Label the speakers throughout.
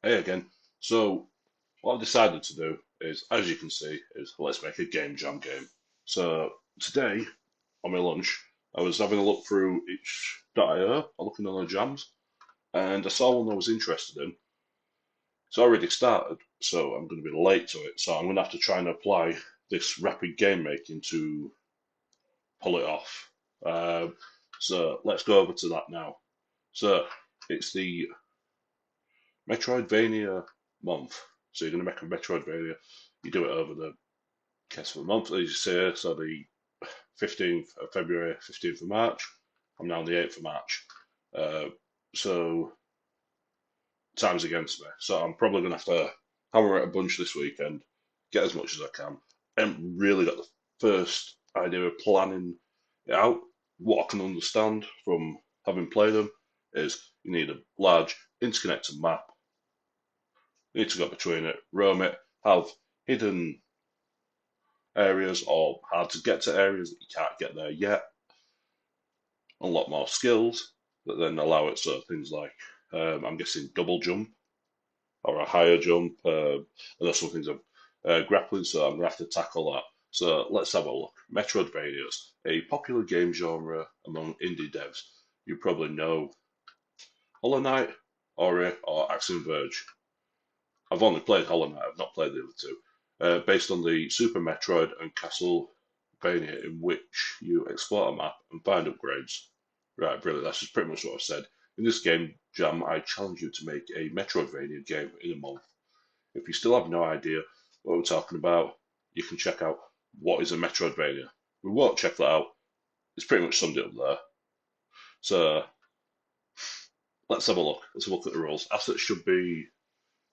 Speaker 1: Hey again. So what I've decided to do is, as you can see, is let's make a game jam game. So today on my lunch, I was having a look through itch.io, looking on the jams, and I saw one I was interested in. It's already started, so I'm going to be late to it. So I'm going to have to try and apply this rapid game making to pull it off. So let's go over to that now. So it's the Metroidvania month. So you're going to make a Metroidvania. You do it over the course of a month, as you say. So the 15th of February, 15th of March. I'm now on the 8th of March. Uh, so time's against me. So I'm probably going to have to hammer out a bunch this weekend, get as much as I can. I haven't really got the first idea of planning it out. What I can understand from having played them is you need a large interconnected map. You need to go between it, roam it, have hidden areas or hard to get to areas that you can't get there yet, unlock more skills that then allow it so things like I'm guessing double jump or a higher jump, and there's some things of grappling, so I'm gonna have to tackle that. So let's have a look. Metroidvanias, a popular game genre among indie devs. You probably know Hollow Knight, Ori, or Axiom Verge. I've only played Hollow Knight, I've not played the other two. Based on the Super Metroid and Castlevania, in which you explore a map and find upgrades. Right, brilliant. That's just pretty much what I've said. In this game jam, I challenge you to make a Metroidvania game in a month. If you still have no idea what we're talking about, you can check out what is a Metroidvania. We won't check that out. It's pretty much summed it up there. So let's have a look. Let's have a look at the rules. Assets should be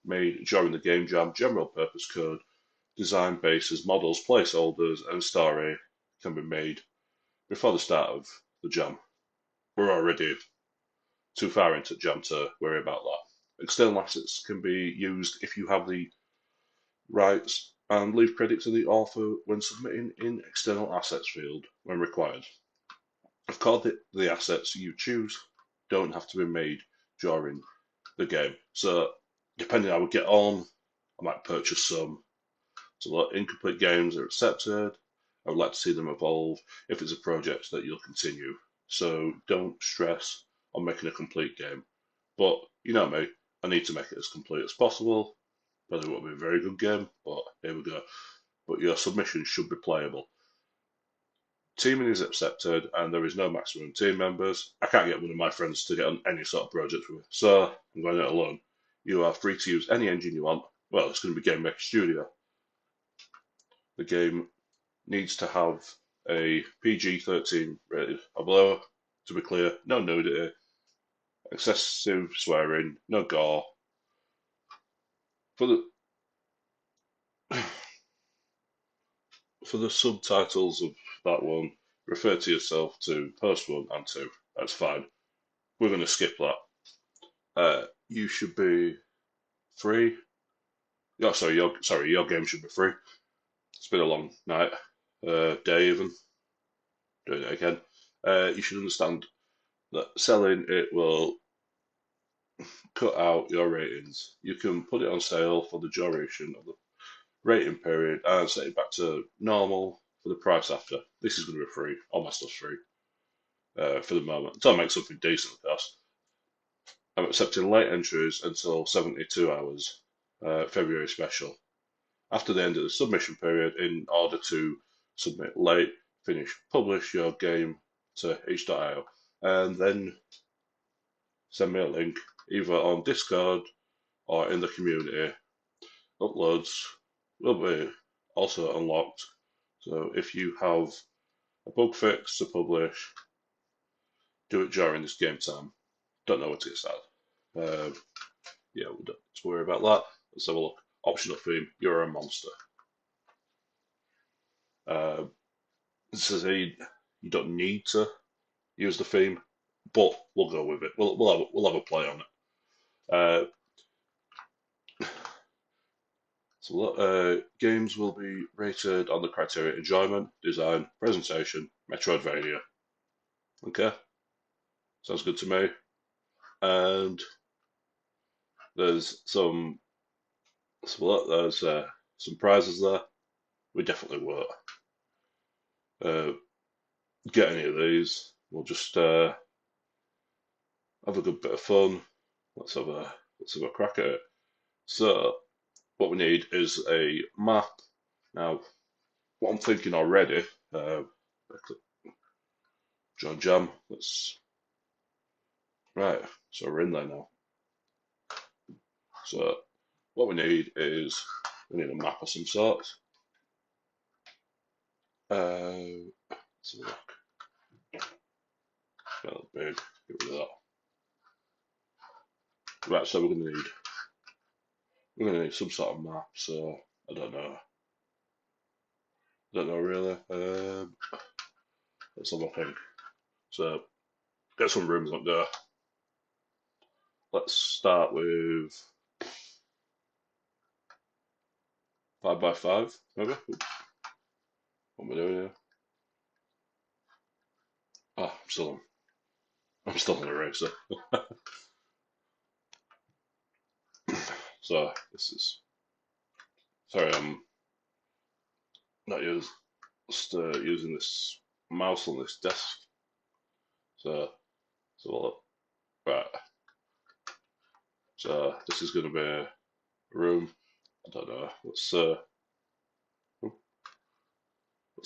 Speaker 1: made during the game jam. General purpose code, design bases, models, placeholders, and story can be made before the start of the jam. We're already too far into jam to worry about that. External assets can be used if you have the rights and leave credit to the author when submitting in external assets field when required. Of course, the assets you choose don't have to be made during the game. So, depending on how we get on, I might purchase some. So, incomplete games are accepted. I would like to see them evolve if it's a project that you'll continue. So, don't stress on making a complete game. But you know me, I need to make it as complete as possible. Probably won't be a very good game, but here we go. But your submission should be playable. Teaming is accepted, and there is no maximum team members. I can't get one of my friends to get on any sort of project with me, so I'm going it alone. You are free to use any engine you want. Well, it's going to be Game Maker Studio. The game needs to have a PG-13 rated or below. To be clear, no nudity, excessive swearing, no gore. For the for the subtitles of that one, refer to yourself to post one and two. That's fine. We're going to skip that. You should be free. Oh, your game should be free. It's been a long night, day even. Doing it again. You should understand that selling it will cut out your ratings. You can put it on sale for the duration of the rating period and set it back to normal for the price after. This is going to be free. All my stuff's free for the moment. Until I make something decent, of course. I'm accepting late entries until 72 hours, February special. After the end of the submission period, in order to submit late, finish, publish your game to itch.io, and then send me a link either on Discord or in the community. Uploads will be also unlocked. So if you have a bug fix to publish, do it during this game time. Don't know where to get started. Yeah, we don't have to worry about that. Let's have a look. Optional theme, you're a monster. Uh, this is you don't need to use the theme, but we'll go with it. We'll have a play on it. Games will be rated on the criteria enjoyment, design, presentation, Metroidvania. Okay, sounds good to me. And There's there's some prizes there. We definitely won't uh, get any of these. We'll just have a good bit of fun. Let's have a crack at it. So what we need is a map. Now, what I'm thinking already, John Jam. Let's right. So we're in there now. So what we need is we need a map of some sort. Let's have a look. Well, big. Get rid of that. Right. So we're gonna need some sort of map. So I don't know. I don't know really. Let's have a think. So get some rooms up there. Let's start with 5x5, maybe. Oops. What am I doing here? Oh, I'm still an eraser. So this is sorry, I'm not using this mouse on this desk. So right. So this is going to be a room. I don't know. Let's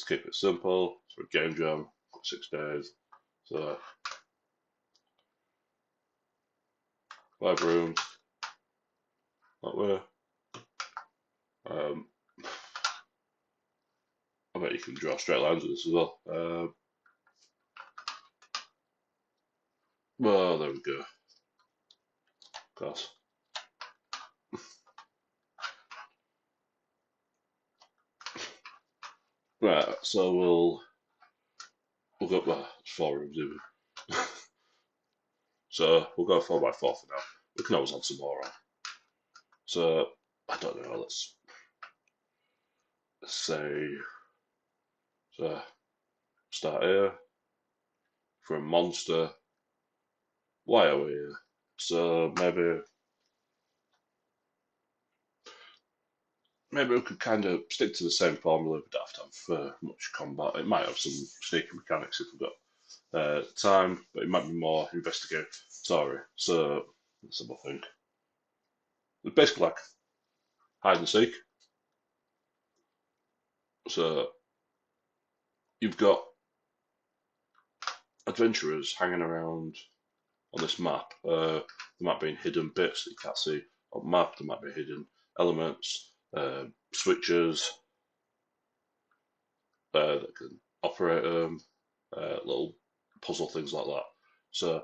Speaker 1: keep it simple. So a game jam. Got 6 days. So 5 rooms. That way. Um, I bet you can draw straight lines with this as well. Well, there we go. Of course. Right. So we'll go. Well, it's 4 rooms even. So we'll go 4x4 for now. We can always add some more on. So I don't know. Let's say so. Start here for a monster. Why are we here? So maybe we could kind of stick to the same formula. We don't have to have much combat. It might have some sneaky mechanics if we've got time, but it might be more investigatory. So let's have a think. It's basically like hide and seek. So you've got adventurers hanging around on this map. There might be hidden bits that you can't see on the map. There might be hidden elements, switches that can operate them, little puzzle things like that. So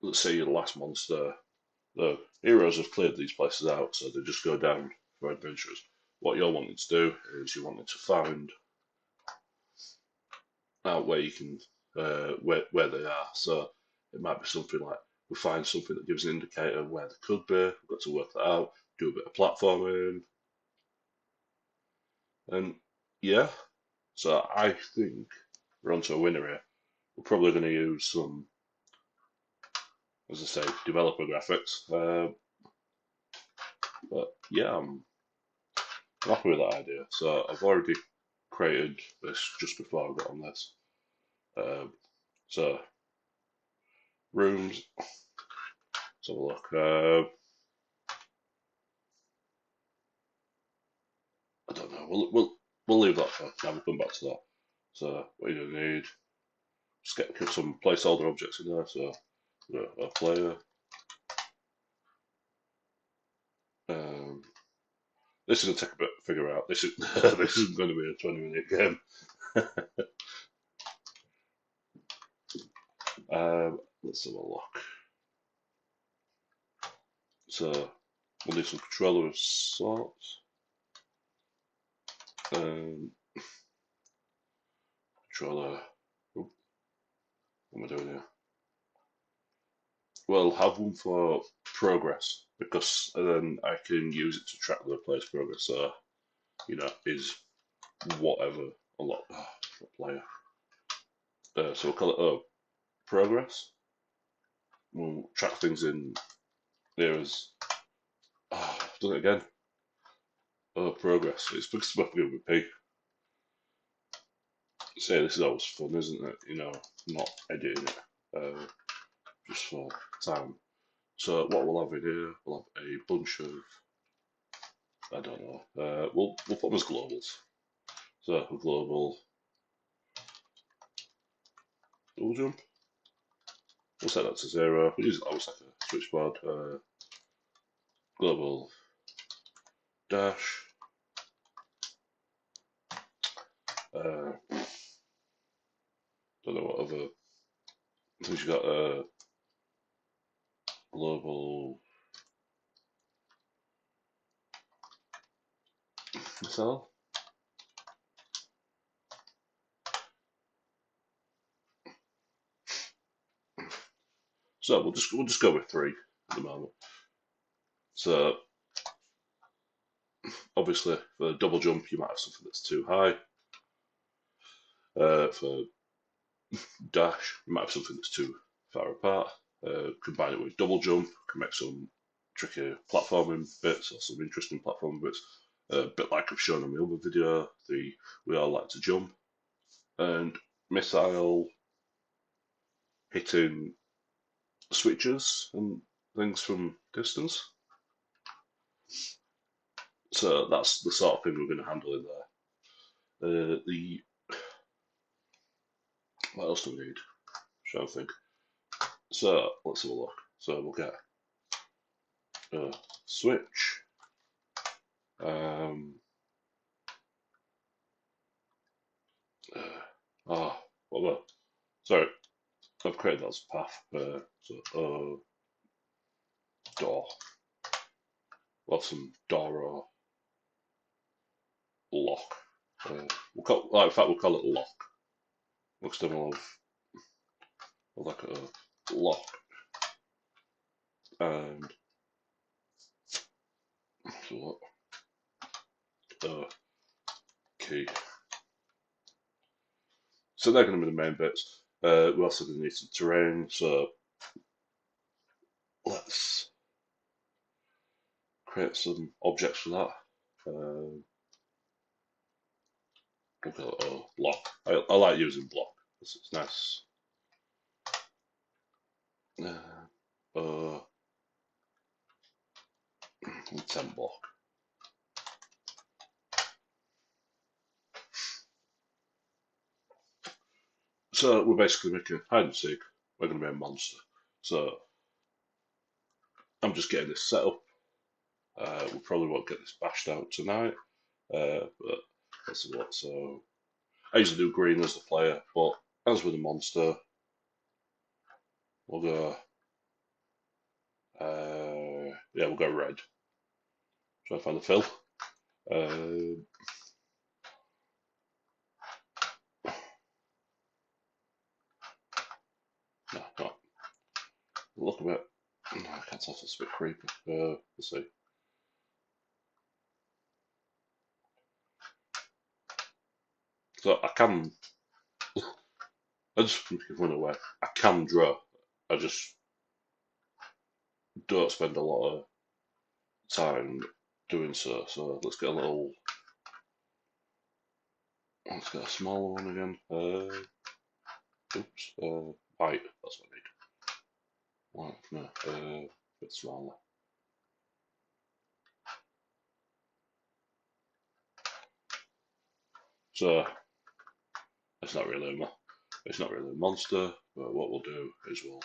Speaker 1: let's say your last monster, the heroes have cleared these places out, so they just go down for adventurers. What you're wanting to do is you're wanting to find out where you can where they are. So it might be something like we find something that gives an indicator of where they could be. We've got to work that out, do a bit of platforming, and yeah. So I think we're onto a winner here. We're probably going to use some, as I say, developer graphics. But yeah, I'm happy with that idea. So I've already created this just before I got on this. So rooms. Let's have a look. I don't know. We'll leave that for now. We'll come back to that. So what you're gonna need, just get some placeholder objects in there. So a player. Um, this is gonna take a bit to figure out. This is this isn't going to be a 20-minute game. Let's have a look. So we'll need some controller of sorts. Controller. Oh, what am I doing here? Well, have one for progress because then I can use it to track the player's progress. So is whatever a lot player. So we'll call it progress. We'll track things in areas done it again. Oh, progress. It's because we're good with P. Say this is always fun, isn't it? You know, not editing it just for time. So what we'll have in here, we'll have a bunch of, I don't know. We'll put them as globals. So a global double jump. We'll set that to 0. We'll use it always like a switchboard. Global dash. Don't know what other things you got. Global missile. So we'll just go with 3 at the moment. So obviously for double jump you might have something that's too high. For dash you might have something that's too far apart. Combine it with double jump, can make some tricky platforming bits or some interesting platforming bits. A bit like I've shown on my other video, we all like to jump. And missile hitting switches and things from distance. So that's the sort of thing we're going to handle in there. What else do we need? Trying to think. So let's have a look. So we'll get a switch. What about? Sorry, I've created that as a path. Door. We'll have some door or lock. In fact, we'll call it lock. Looks to more of like a lock. And so what? Key. So they're going to be the main bits. We're also going to need some terrain, so let's create some objects for that. We'll call it a block. I like using block because it's nice. 10 block. So we're basically making hide and seek. We're going to be a monster. So I'm just getting this set up. We probably won't get this bashed out tonight, but let's see what. So I usually do green as the player, but as with a monster, we'll go. Yeah, we'll go red. Try to find the fill. No, not. Look a bit. No, I can't tell if it's a bit creepy. Let's see. So I can. I just run away. I can draw. I just don't spend a lot of time doing so. So let's get a little. Let's get a smaller one again. Oops. White. That's what I need. White. No. A bit smaller. So it's not really a monster. But what we'll do is we'll.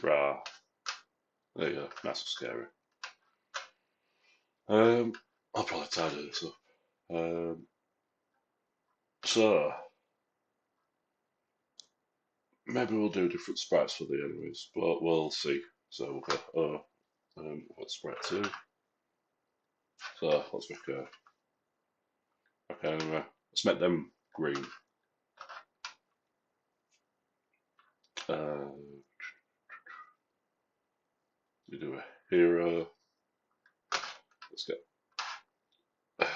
Speaker 1: Rah. There you go. Nice and scary. I'll probably tidy this up. So maybe we'll do different sprites for the enemies, but we'll see. So we'll go. What's sprite 2? So let's make a. Okay, anyway, let's make them green. We do a hero. Let's get a bit.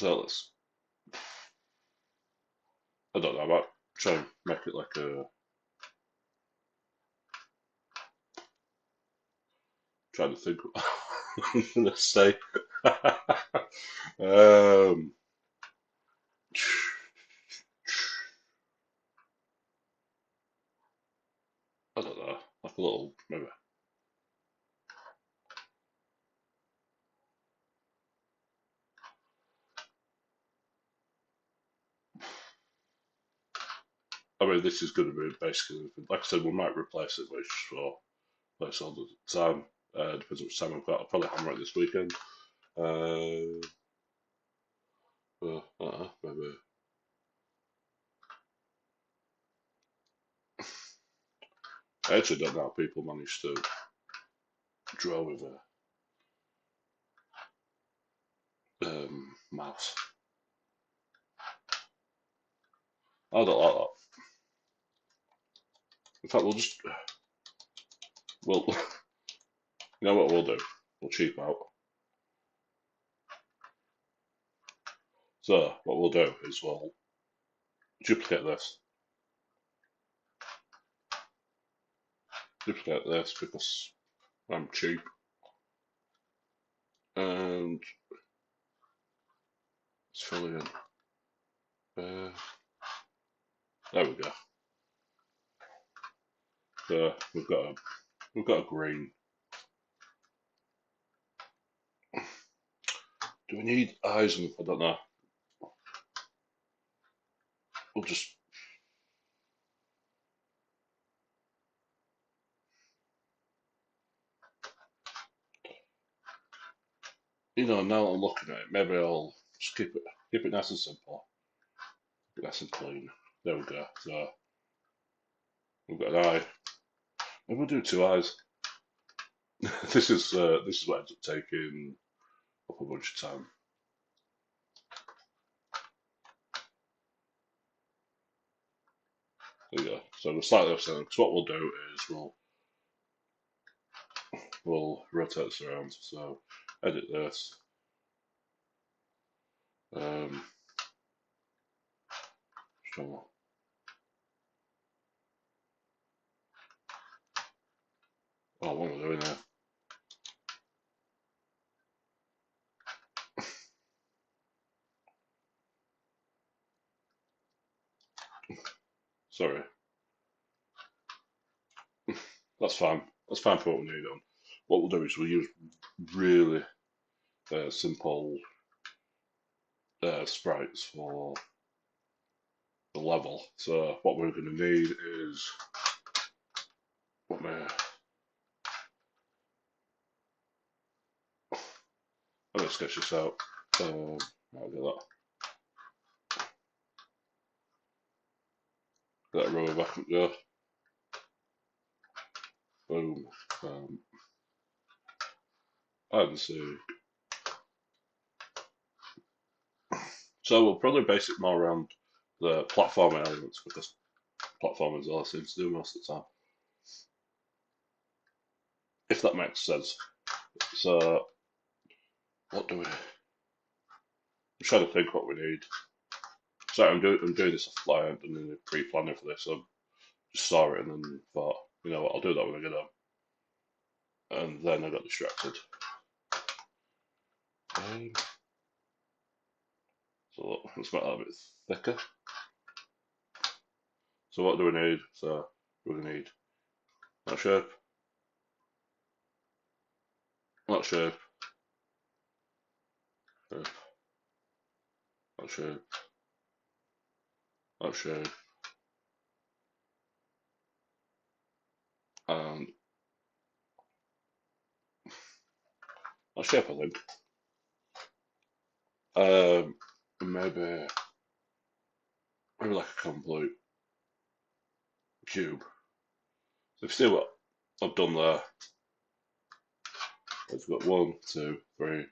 Speaker 1: So let's, I don't know, I might try and make it like a, trying to think what I'm gonna say. um, I don't know, like a little, maybe. I mean, this is going to be basically, like I said, we might replace it with just for placeholder time. Depends which time I've got. I'll probably hammer it this weekend. Maybe. I actually don't know how people manage to draw with a mouse. I don't like that. In fact, we'll, you know what we'll do? We'll cheap out. So what we'll do is we'll duplicate this, because I'm cheap, and it's filling in. There we go. So we've got a green. Do we need eyes? And I don't know. We'll just, now that I'm looking at it, maybe I'll just keep it nice and simple, keep it nice and clean. There we go. So we've got an eye. Maybe we'll do two eyes. This is what ends up taking up a bunch of time. There you go. So we're slightly upset because what we'll do is we'll rotate this around. So edit this. Um, oh, what am I doing there? Sorry. That's fine. That's fine for what we need on. What we'll do is we'll use really simple sprites for the level. So what we're going to need is let me sketch this out. I'll get that. Get that rower back up there. Boom. And see. So we'll probably base it more around the platforming elements because platforming is all I seem to do most of the time. If that makes sense. So what do we? I'm trying to think what we need. So I'm doing this off fly. I haven't done any pre-planning for this. So I just saw it and then thought, you know what, I'll do that when I get home. And then I got distracted. So let's make that a bit thicker. So what do we need? So we're going to need that shape, that shape, that shape, that shape, and that shape, I think. Maybe like a complete cube. So if you see what I've done there, I've got 1, 2, 3,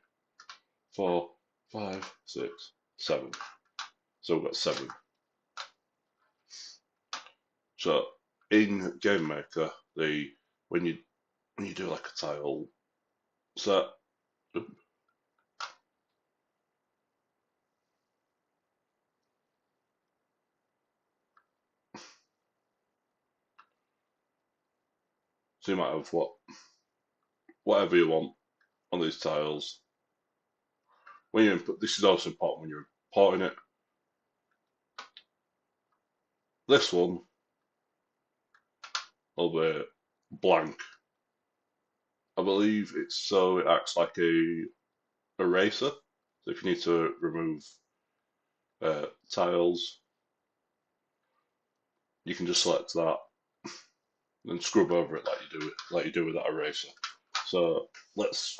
Speaker 1: 4, 5, 6, 7. So we've got 7. So in Game Maker, when you do like a tile set, So you might have whatever you want on these tiles. When you input, this is also important when you're importing it. This one will be blank. I believe it's so it acts like a eraser. So if you need to remove tiles, you can just select that and scrub over it like you do with that eraser. So let's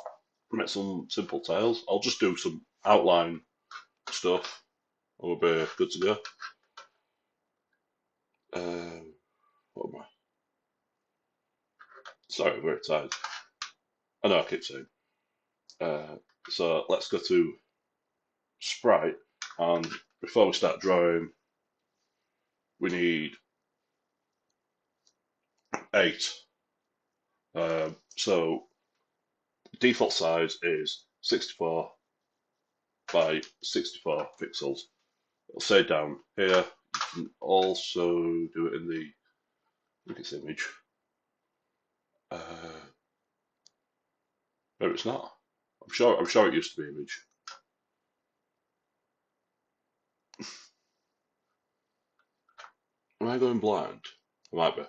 Speaker 1: make some simple tiles. I'll just do some outline stuff and we'll be good to go. What am I? Sorry, I'm very tired. I know I keep saying. So let's go to sprite, and before we start drawing, we need 8. So default size is 64 by 64 pixels. It'll say down here. You can also do it in the look at this image. No, it's not. I'm sure it used to be image. Am I going blind? I might be.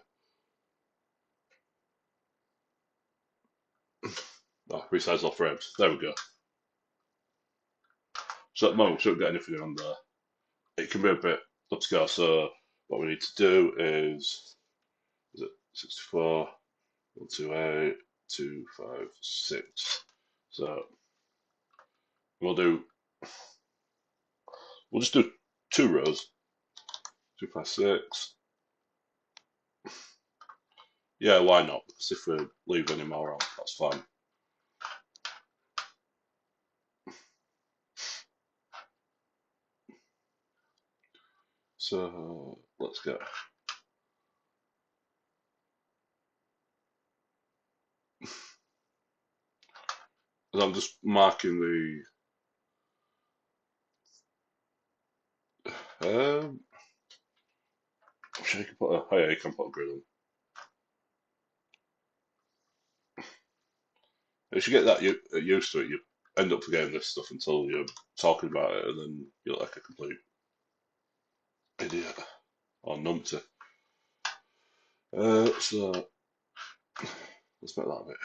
Speaker 1: Oh, resize all frames. There we go. So at the moment, we don't get anything on there. It can be a bit obscure. So what we need to do is it 64, 128, 256. So we'll just do 2 rows. 256. Yeah, why not? Because if we leave any more on, that's fine. So let's go. And I'm just marking the. I'm sure you can put a. Oh yeah, you can put a grid on. If you get that used to it, you end up forgetting this stuff until you're talking about it, and then you're like a complete idiot or numpty. So let's make that a bit.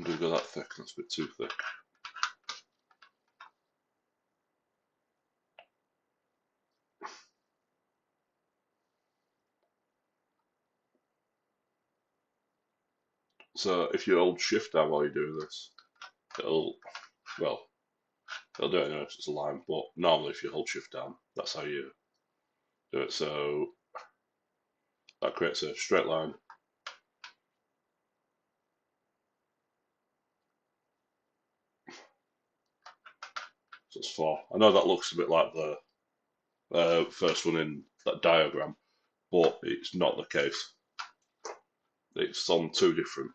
Speaker 1: Do we go that thick? That's a bit too thick. So if you hold shift down while you're doing this, it'll do it anyway if it's a line. But normally, if you hold shift down, that's how you do it. So that creates a straight line. So it's 4. I know that looks a bit like the first one in that diagram, but it's not the case. It's on 2 different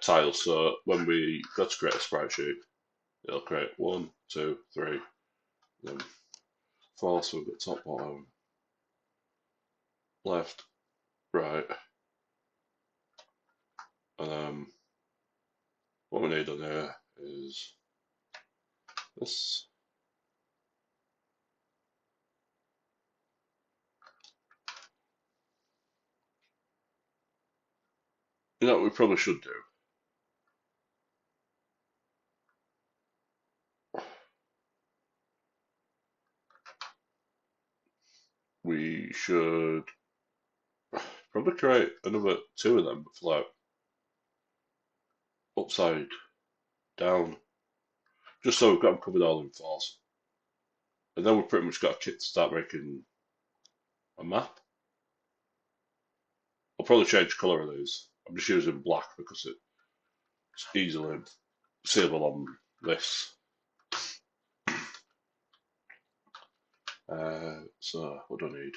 Speaker 1: tiles. So when we go to create a sprite sheet, it'll create 1, 2, 3, then 4. So we've got top, bottom, left, right, and what we need on here is this. You know what we probably should do? We should probably create another 2 of them, but for like upside down, just so we've got them covered all in 4s. And then we've pretty much got a kit to start making a map. I'll probably change the colour of these. I'm just using black because it's easily seeable on this. So what do I need?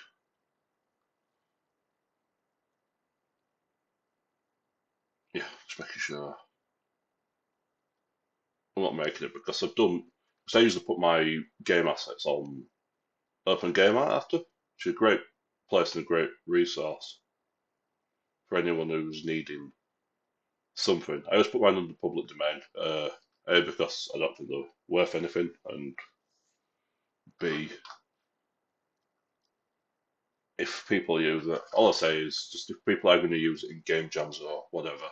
Speaker 1: Yeah, just making sure I'm not making it because because I usually put my game assets on Open Game Art after, which is a great place and a great resource for anyone who's needing something. I always put mine under public domain, A, because I don't think they're worth anything, and B, if people use it, all I say is just if people are going to use it in game jams or whatever,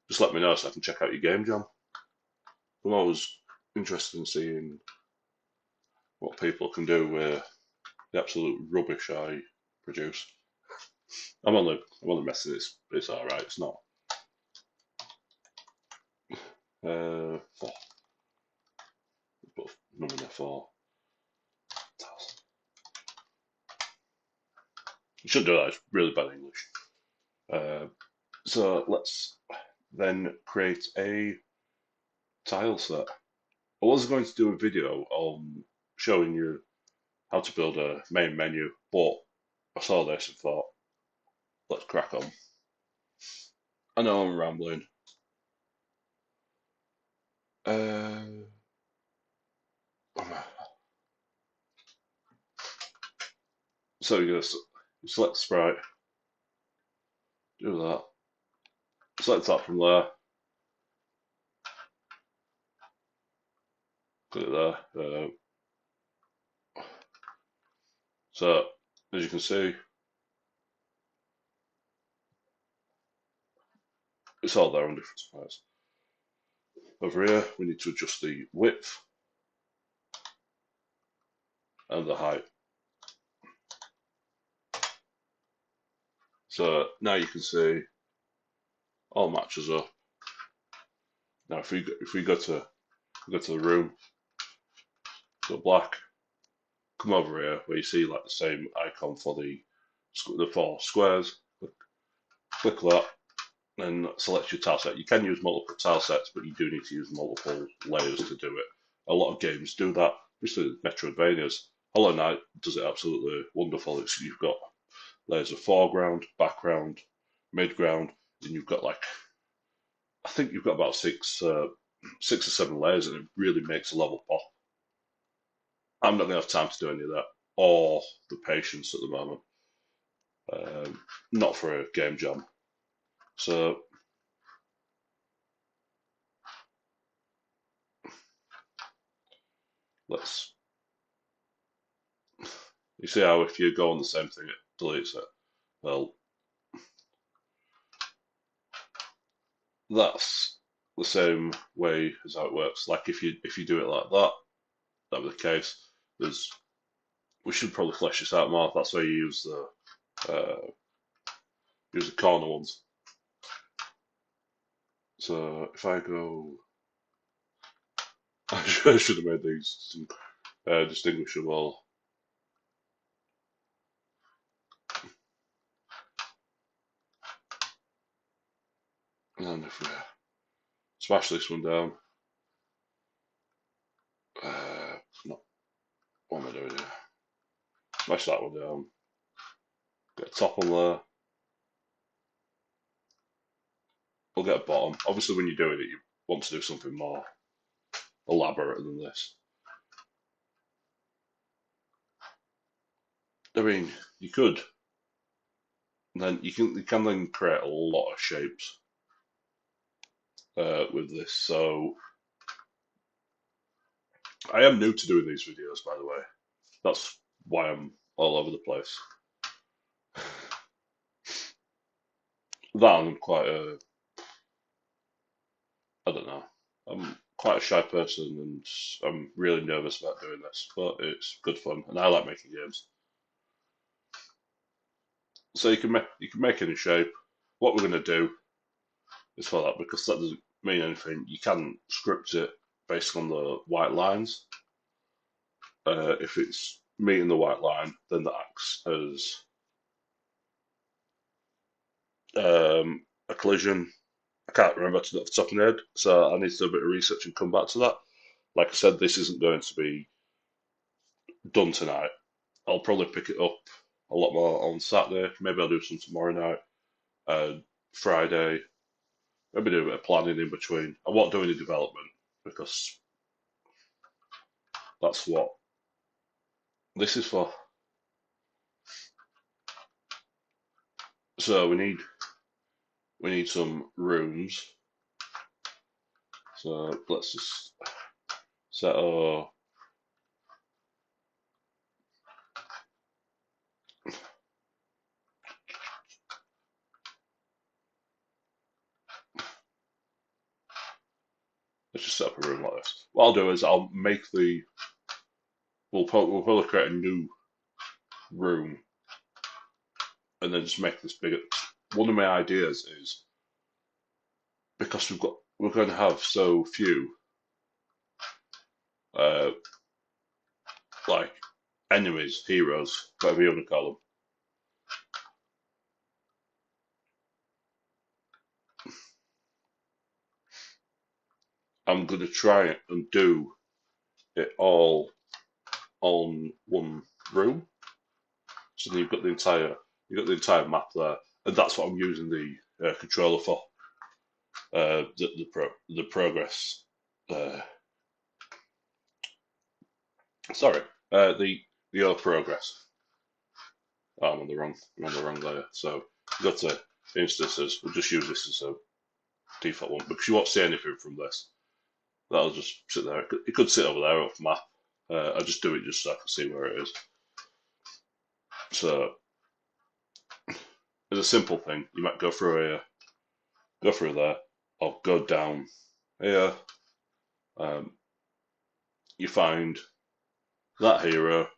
Speaker 1: just let me know so I can check out your game jam. I'm always interested in seeing what people can do with the absolute rubbish I produce. I'm only messing. It's all right. It's not. 4. Put number there 4. You should do that. It's really bad English. So let's then create a tile set. I was going to do a video on showing you how to build a main menu, but I saw this and thought, let's crack on. I know I'm rambling. So you're going to select sprite, do that, select that from there, put it there. So as you can see, it's all there on different sprites. Over here, we need to adjust the width and the height. So now you can see all matches up. Now if we go to the room, go black, come over here where you see like the same icon for the 4 squares. Click that, and select your tile set. You can use multiple tile sets, but you do need to use multiple layers to do it. A lot of games do that, especially Metrovanias. Hollow Knight does it absolutely wonderful. You've got layers of foreground, background, midground, and you've got I think you've got about 6 or 7 layers, and it really makes a level pop. I'm not going to have time to do any of that, or the patience at the moment. Not for a game jam. So let's. You see how if you go on the same thing, it deletes it. Well, that's the same way as how it works. Like if you do it like that, that'd be the case. We should probably flesh this out more. That's where you use the corner ones. So if I go, I should have made these distinguishable. And if we smash this one down, no, what am I doing here? Smash that one down. Get a top on there. We'll get a bottom. Obviously, when you're doing it, you want to do something more elaborate than this. I mean, you could. Then you can then create a lot of shapes with this. So I am new to doing these videos, by the way. That's why I'm all over the place. That I'm quite a, I don't know. I'm quite a shy person, and I'm really nervous about doing this, but it's good fun, and I like making games. So you can make any shape. What we're going to do is for that, because that doesn't mean anything. You can script it based on the white lines. If it's meeting the white line, then that acts as a collision. I can't remember off the top of my head, so I need to do a bit of research and come back to that. Like I said, this isn't going to be done tonight. I'll probably pick it up a lot more on Saturday. Maybe I'll do some tomorrow night, Friday. Maybe do a bit of planning in between. I won't do any development because that's what this is for. So we need some rooms. So let's just set our let's just set up a room like this. What I'll do is I'll make we'll probably create a new room and then just make this bigger. One of my ideas is because we're going to have so few uh like enemies, heroes, whatever you want to call them. I'm going to try and do it all on one room. So then you've got the entire map there, and that's what I'm using the controller for. The progress. Uh, sorry, the progress. Oh, I'm on the wrong layer. So we've got to instances. We'll just use this as a default one because you won't see anything from this. That'll just sit there. It could sit over there off the map. I just do it just so I can see where it is. So as a simple thing, you might go through there, or go down here. Um, you find that hero,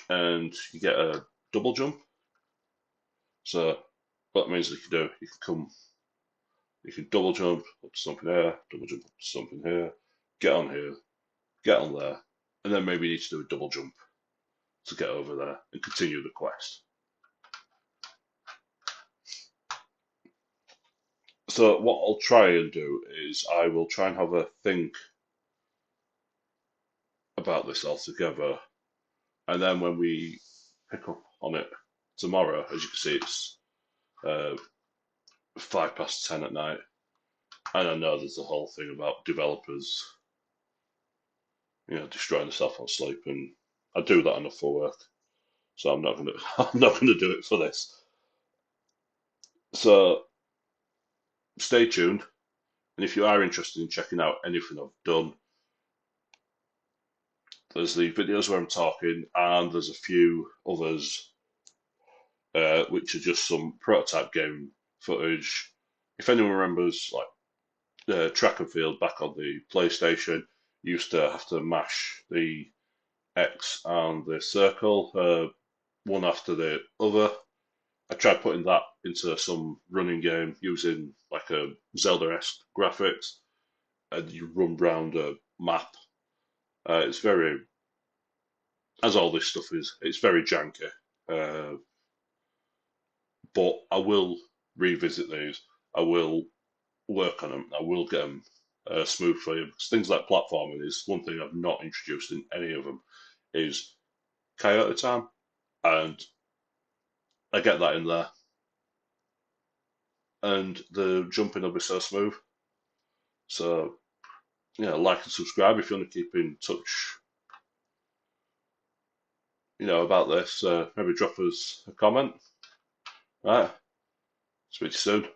Speaker 1: and you get a double jump. So what that means you can do, you can double jump up to something here, double jump up to something here, get on here, get on there, and then maybe you need to do a double jump to get over there and continue the quest. So what I'll try and do is I will try and have a think about this altogether, and then when we pick up on it tomorrow, as you can see, it's uh, 10:05 at night, and I know there's a whole thing about developers, destroying themselves on sleep, and I do that enough for work, so I'm not gonna I'm not gonna do it for this. So stay tuned, and if you are interested in checking out anything I've done, there's the videos where I'm talking, and there's a few others which are just some prototype game footage. If anyone remembers, like track and field back on the PlayStation, you used to have to mash the X and the circle one after the other. I tried putting that into some running game using like a Zelda-esque graphics, and you run round a map. It's very, as all this stuff is, it's very janky. Uh, but I will revisit these. I will work on them. I will get them smooth for you. Because things like platforming is one thing I've not introduced in any of them. Is Coyote Time, and I get that in there, and the jumping will be so smooth. So like and subscribe if you want to keep in touch, about this. Maybe drop us a comment. Right, speak to you soon.